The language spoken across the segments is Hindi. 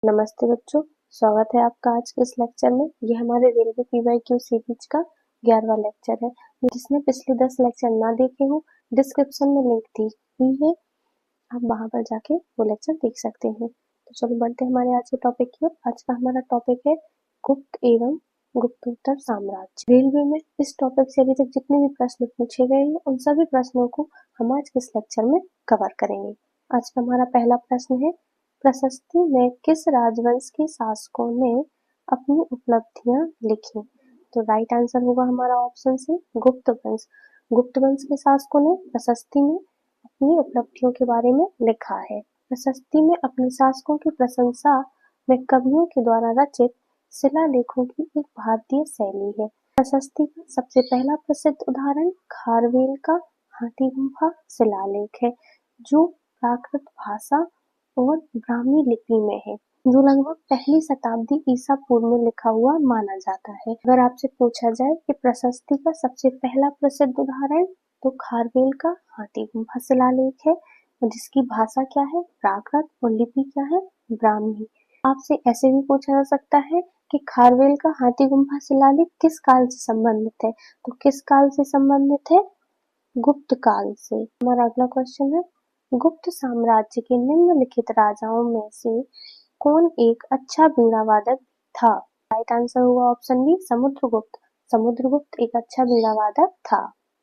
नमस्ते बच्चों, स्वागत है आपका आज के इस लेक्चर में। ये हमारे रेलवे पीवाईक्यू सीरीज का 11वां लेक्चर है। जिसने पिछले 10 लेक्चर ना देखे हो, डिस्क्रिप्शन में लिंक दी हुई है, आप वहां पर जाके वो लेक्चर देख सकते हैं। तो चलो बढ़ते हैं हमारे आज के टॉपिक की ओर। आज का हमारा टॉपिक है गुप्त एवं गुप्तोत्तर साम्राज्य। रेलवे में इस टॉपिक से अभी तक जितने भी प्रश्न पूछे गए हैं, उन सभी प्रश्नों को हम आज के इस लेक्चर में कवर करेंगे। आज का हमारा पहला प्रश्न है, प्रशस्ति में किस राजवंश के शासकों ने अपनी उपलब्धियां लिखी? तो राइट आंसर होगा हमारा ऑप्शन सी, गुप्त वंश। गुप्त वंश के शासकों ने प्रशस्ति में अपनी उपलब्धियों के बारे में लिखा है। प्रशस्ति में अपने शासकों की प्रशंसा में कवियों के द्वारा रचित शिलालेखों की एक भारतीय शैली है। प्रशस्ति का सबसे पहला प्रसिद्ध उदाहरण खारवेल का हाथी गुम्फा शिलालेख है, जो प्राकृत भाषा और ब्राह्मी लिपि में है, जो लगभग पहली शताब्दी ईसा पूर्व में लिखा हुआ माना जाता है। अगर आपसे पूछा जाए कि प्रशस्ति का सबसे पहला प्रसिद्ध उदाहरण, तो खारवेल का हाथी गुम्फा शिलालेख है, जिसकी भाषा क्या है? प्राकृत, और लिपि क्या है? ब्राह्मी। आपसे ऐसे भी पूछा जा सकता है कि खारवेल का हाथी गुम्फा शिलालेख किस काल से संबंधित है? तो किस काल से संबंधित है? गुप्त काल से। हमारा अगला क्वेश्चन है, गुप्त साम्राज्य के निम्नलिखित राजाओं में से कौन एक अच्छा वीणा वादक था? राइट आंसर होगा ऑप्शन बी, समुद्रगुप्त। समुद्रगुप्त एक अच्छा वीणा वादक था।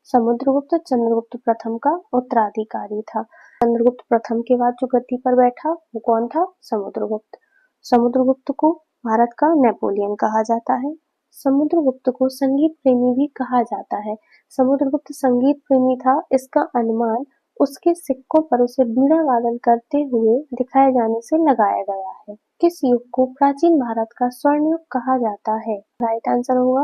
समुद्रगुप्त चंद्रगुप्त प्रथम का उत्तराधिकारी था। चंद्रगुप्त प्रथम के बाद जो गद्दी पर बैठा वो कौन था? समुद्रगुप्त। समुद्रगुप्त को भारत का नेपोलियन कहा जाता है। समुद्रगुप्त को संगीत प्रेमी भी कहा जाता है। समुद्रगुप्त संगीत प्रेमी था, इसका अनुमान उसके सिक्कों पर उसे वीणा वादन करते हुए दिखाए जाने से लगाया गया है। किस युग को प्राचीन भारत का स्वर्ण युग कहा जाता है? राइट आंसर होगा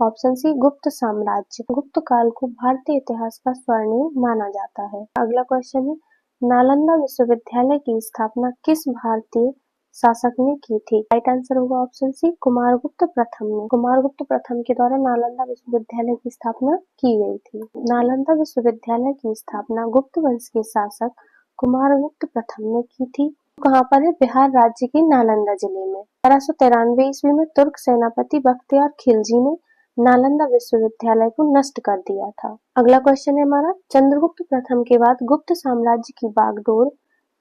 ऑप्शन सी, गुप्त साम्राज्य। गुप्त काल को भारतीय इतिहास का स्वर्ण युग माना जाता है। अगला क्वेश्चन है, नालंदा विश्वविद्यालय की स्थापना किस भारतीय शासक ने की थी? राइट आंसर होगा ऑप्शन सी, कुमारगुप्त प्रथम ने। कुमारगुप्त प्रथम के द्वारा नालंदा विश्वविद्यालय की स्थापना की गई थी। नालंदा विश्वविद्यालय की स्थापना गुप्त वंश के शासक कुमारगुप्त प्रथम ने की थी। कहाँ पर है? बिहार राज्य के नालंदा जिले में। 1293 ईस्वी में तुर्क सेनापति बख्तियार खिलजी ने नालंदा विश्वविद्यालय को नष्ट कर दिया था। अगला क्वेश्चन है हमारा, चंद्रगुप्त प्रथम के बाद गुप्त साम्राज्य की बागडोर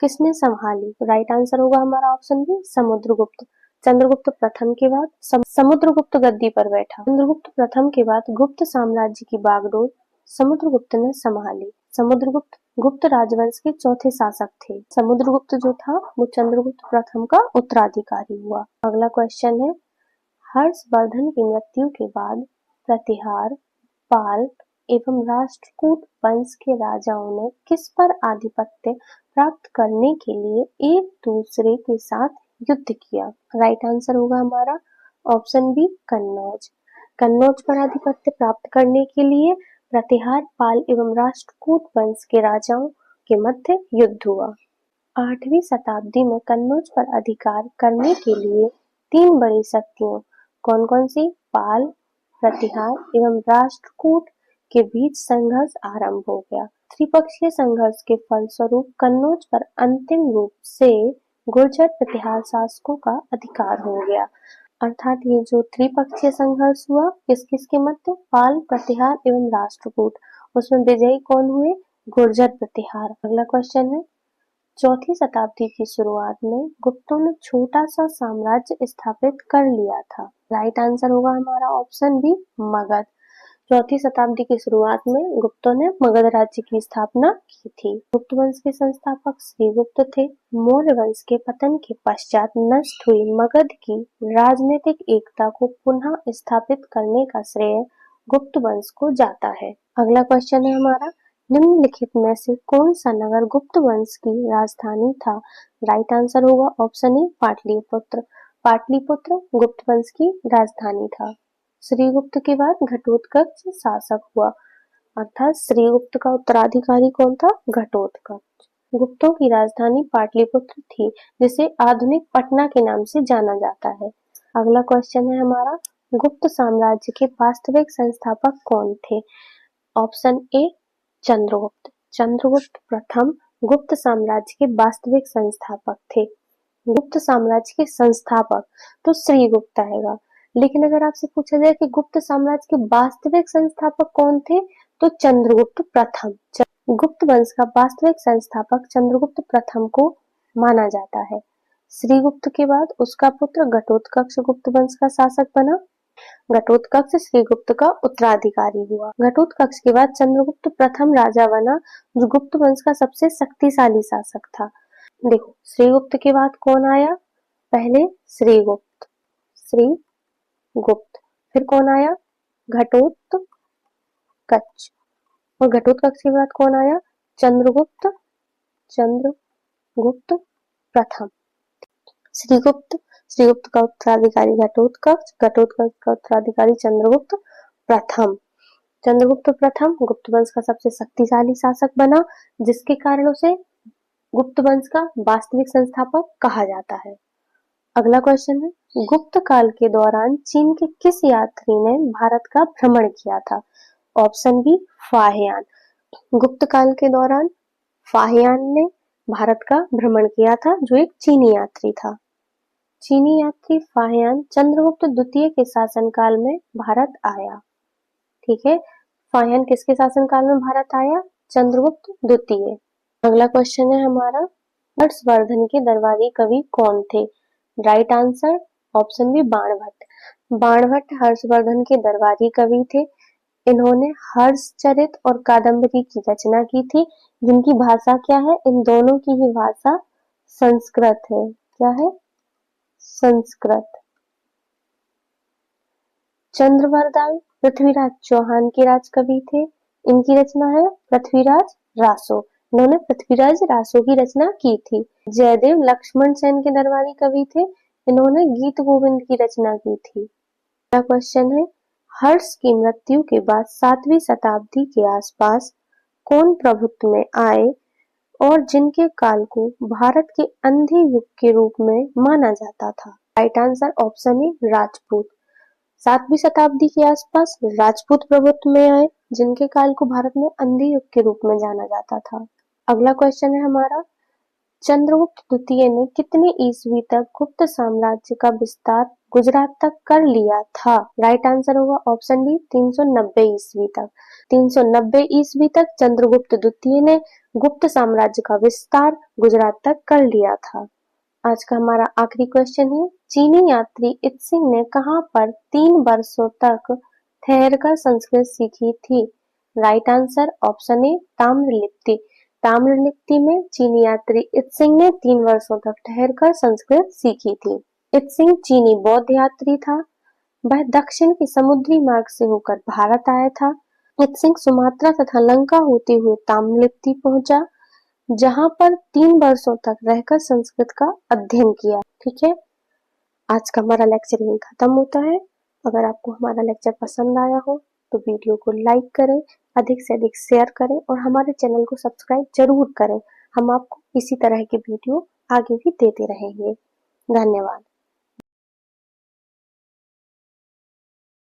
किसने संभाली? राइट आंसर होगा हमारा ऑप्शन बी, समुद्रगुप्त। चंद्रगुप्त प्रथम के बाद समुद्रगुप्त गद्दी पर बैठा। चंद्रगुप्त प्रथम के बाद गुप्त साम्राज्य की बागडोर समुद्रगुप्त ने संभाली। समुद्रगुप्त गुप्त राजवंश के चौथे शासक थे। समुद्रगुप्त जो था वो चंद्रगुप्त प्रथम का उत्तराधिकारी हुआ। अगला क्वेश्चन है, हर्षवर्धन की मृत्यु के बाद प्रतिहार, पाल एवं राष्ट्रकूट वंश के राजाओं ने किस पर आधिपत्य प्राप्त करने के लिए एक दूसरे के साथ युद्ध किया? राइट आंसर होगा हमारा ऑप्शन बी, कन्नौज। कन्नौज पर आधिपत्य प्राप्त करने के लिए प्रतिहार, पाल एवं राष्ट्रकूट वंश के राजाओं के मध्य युद्ध हुआ। 8वीं शताब्दी में कन्नौज पर अधिकार करने के लिए तीन बड़ी शक्तियों कौन कौन सी? पाल, प्रतिहार एवं राष्ट्रकूट के बीच संघर्ष आरंभ हो गया। त्रिपक्षीय संघर्ष के फलस्वरूप कन्नौज पर अंतिम रूप से गुर्जर प्रतिहार शासकों का अधिकार हो गया। अर्थात ये जो त्रिपक्षीय संघर्ष हुआ किस किस के मध्य? पाल, प्रतिहार एवं राष्ट्रकूट। उसमें विजयी कौन हुए? गुर्जर प्रतिहार। अगला क्वेश्चन है, चौथी शताब्दी की शुरुआत में गुप्तों ने छोटा सा साम्राज्य स्थापित कर लिया था। राइट आंसर होगा हमारा ऑप्शन बी, मगध। चौथी शताब्दी की शुरुआत में गुप्तों ने मगध राज्य की स्थापना की थी। गुप्त वंश के संस्थापक श्रीगुप्त थे। मौर्य वंश के पतन के पश्चात नष्ट हुई मगध की राजनीतिक एकता को पुनः स्थापित करने का श्रेय गुप्त वंश को जाता है। अगला क्वेश्चन है हमारा, निम्नलिखित में से कौन सा नगर गुप्त वंश की राजधानी था? राइट आंसर होगा ऑप्शन ए, पाटलिपुत्र। पाटलिपुत्र गुप्त वंश की राजधानी था। श्रीगुप्त के बाद घटोत्कच शासक हुआ, अर्थात श्रीगुप्त का उत्तराधिकारी कौन था? घटोत्कच। गुप्तों की राजधानी पाटलिपुत्र थी, जिसे आधुनिक पटना के नाम से जाना जाता है। अगला क्वेश्चन है हमारा, गुप्त साम्राज्य के वास्तविक संस्थापक कौन थे? Option A, Chandragupta. चंद्रगुप्त प्रथम गुप्त साम्राज्य के वास्तविक संस्थापक थे। गुप्त साम्राज्य के संस्थापक तो श्रीगुप्त आएगा। लेकिन अगर आपसे पूछा जाए कि गुप्त साम्राज्य के वास्तविक संस्थापक कौन थे, तो चंद्रगुप्त प्रथम। गुप्त वंश का वास्तविक संस्थापक चंद्रगुप्त प्रथम को माना जाता है। श्रीगुप्त के बाद उसका पुत्र घटोत्कच गुप्त वंश का शासक बना। घटोत्कच श्रीगुप्त का उत्तराधिकारी हुआ। घटोत्कच के बाद चंद्रगुप्त प्रथम राजा बना, जो गुप्त वंश का सबसे शक्तिशाली शासक था। देखो, श्रीगुप्त के बाद कौन आया? पहले श्रीगुप्त, फिर कौन आया? घटोत्कच, और घटोत्कच के बाद कौन आया? चंद्रगुप्त प्रथम। श्रीगुप्त का उत्तराधिकारी घटोत्कच का उत्तराधिकारी चंद्रगुप्त प्रथम। चंद्रगुप्त प्रथम गुप्त वंश का सबसे शक्तिशाली शासक बना, जिसके कारण उसे गुप्त वंश का वास्तविक संस्थापक कहा जाता है। अगला क्वेश्चन है, गुप्त काल के दौरान चीन के किस यात्री ने भारत का भ्रमण किया था? Option B, Fahien. गुप्त काल के दौरान फाहियान ने भारत का भ्रमण किया था, जो एक चीनी यात्री था। चीनी यात्री फाहियान चंद्रगुप्त द्वितीय के शासनकाल में भारत आया। ठीक है, फाहियान किसके शासनकाल में भारत आया? चंद्रगुप्त द्वितीय। अगला क्वेश्चन है हमारा, हर्षवर्धन के दरबारी कवि कौन थे? Right answer option B, Banabhatta. Banabhatta Harshavardhana के दरबारी कवि थे। इन्होंने हर्षचरित और कादंबरी की रचना की थी, जिनकी भाषा क्या है? इन दोनों की ही भाषा संस्कृत है। क्या है? संस्कृत। चंद्रवरदाई पृथ्वीराज चौहान के राजकवि थे। इनकी रचना है पृथ्वीराज रासो। इन्होंने पृथ्वीराज रासो की रचना की थी। जयदेव लक्ष्मण सेन के दरबारी कवि थे। इन्होंने गीत गोविंद की रचना की थी। अगला क्वेश्चन है, हर्ष की मृत्यु के बाद 7वीं शताब्दी के आसपास कौन प्रभुत्व में आए और जिनके काल को भारत के अंधे युग के रूप में माना जाता था? Right answer option A, Rajput. 7वीं शताब्दी के आसपास राजपूत प्रभुत्व में आए, जिनके काल को भारत में अंधे युग के रूप में जाना जाता था। अगला क्वेश्चन है हमारा, चंद्रगुप्त द्वितीय ने कितने ईस्वी तक गुप्त साम्राज्य का विस्तार गुजरात तक कर लिया था? राइट आंसर होगा ऑप्शन डी, 390 ईस्वी तक। 390 ईस्वी तक चंद्रगुप्त द्वितीय ने गुप्त साम्राज्य का विस्तार गुजरात तक कर लिया था। आज का हमारा आखिरी क्वेश्चन है, चीनी यात्री इत्सिंग ने कहां पर 3 वर्षों तक ठहरकर संस्कृत सीखी थी? राइट आंसर ऑप्शन ए, ताम्रलिप्ति। ताम्रलिप्ति में चीनी यात्री इत्सिंग ने 3 वर्षों तक ठहरकर संस्कृत सीखी थी। इत्सिंग चीनी बौद्ध यात्री था। वह दक्षिण के समुद्री मार्ग से होकर भारत आया था। इत्सिंग सुमात्रा तथा लंका होते हुए ताम्रलिप्ति पहुंचा, जहां पर 3 वर्षों तक रहकर संस्कृत का अध्ययन किया। ठीक है, आज का हमारा लेक्चर यहीं खत्म होता है। अगर आपको हमारा लेक्चर पसंद आया हो तो वीडियो को लाइक करें, अधिक से अधिक शेयर करें और हमारे चैनल को सब्सक्राइब जरूर करें। हम आपको इसी तरह के वीडियो आगे भी देते रहेंगे। धन्यवाद।